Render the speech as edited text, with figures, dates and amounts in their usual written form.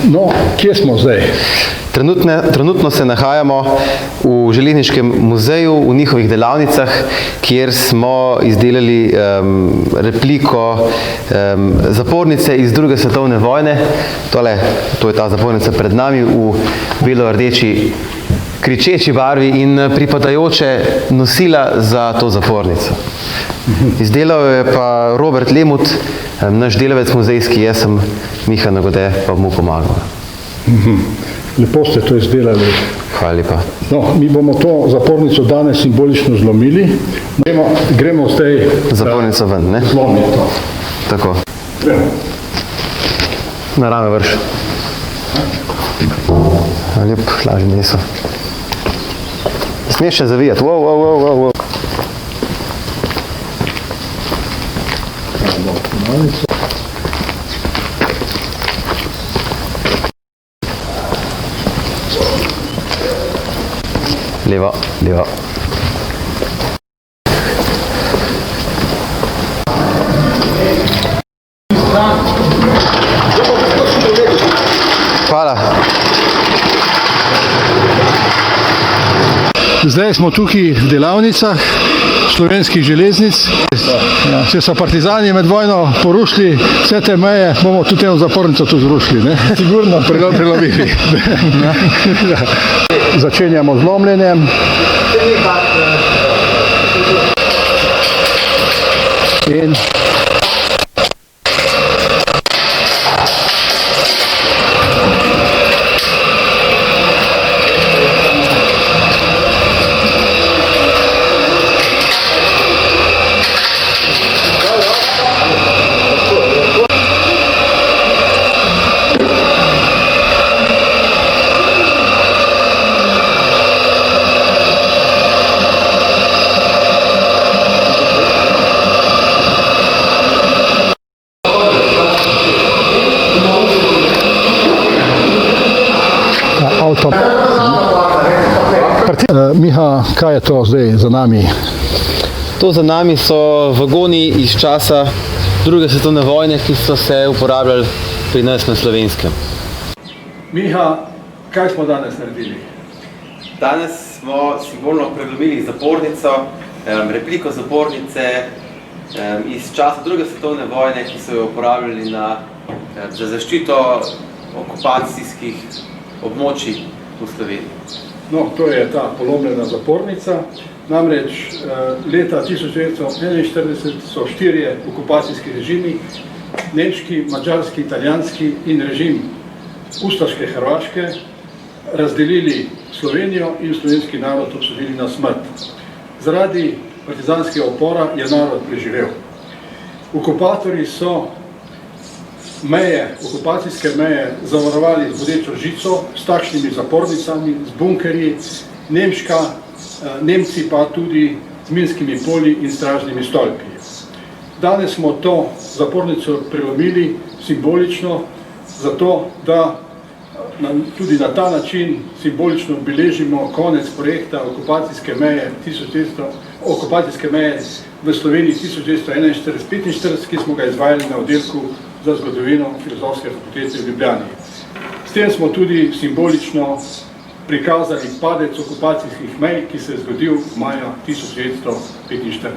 No, kje smo zdaj? Trenutno se nahajamo v Železniškem muzeju, v njihovih delavnicah, kjer smo izdelali repliko zapornice iz II. Svetovne vojne. To je ta zapornica pred nami v belo-rdeči kričeči barvi in pripadajoče nosila za to zapornico. Izdelal je pa Robert Lemut, naš delavec muzejski, jaz sem Miha Nagode, pa mu pomagal. Lepo ste to izdelali. Hvala lepa. No, mi bomo to zapornico danes simbolično zlomili. Gremo zdaj zapornico ven, ne? Zlomiti to. Tako. Gremo. Na rame vrš. Lep, lažji meso. Smeš še zavijati. Wow. Levo. Hvala. Zdaj smo tukaj v delavnicah slovenskih železnic. Če so partizani med vojno porušili vse te meje, bomo tudi eno zapornico tu zrušili, ne? Sigurno prelomili. Začenjamo z lomljenjem. In Miha, kaj je to zdaj za nami? To za nami so vagoni iz časa II. Svetovne vojne, ki so se uporabljali pri nas na Slovenskem. Miha, kaj smo danes naredili? Danes smo simbolno prelomili zapornico, repliko zapornice iz časa II. Svetovne vojne, ki so jo uporabljali za zaščito okupacijskih območij v Sloveniji. No, to je ta polomljena zapornica. Namreč leta 1941 so 4 okupacijski režimi, nemški, madžarski, italijanski in režim ustaške Hrvaške, razdelili Slovenijo in slovenski narod obsodili na smrt. Zaradi partizanskega upora je narod preživel. Okupatorji so okupacijske meje zavarovali z bodečo žico, s takšnimi zapornicami, z bunkerji, Nemci pa tudi z minskimi polji in stražnimi stolpi. Danes smo to zapornico prelomili simbolično, zato da tudi na ta način simbolično obeležimo konec projekta okupacijske meje v Sloveniji 1941-1945, ki smo ga izvajali na oddelku za zgodovino Filozofske fakultete v Ljubljani. S tem smo tudi simbolično prikazali padec okupacijskih mej, ki se je zgodil maja 1945.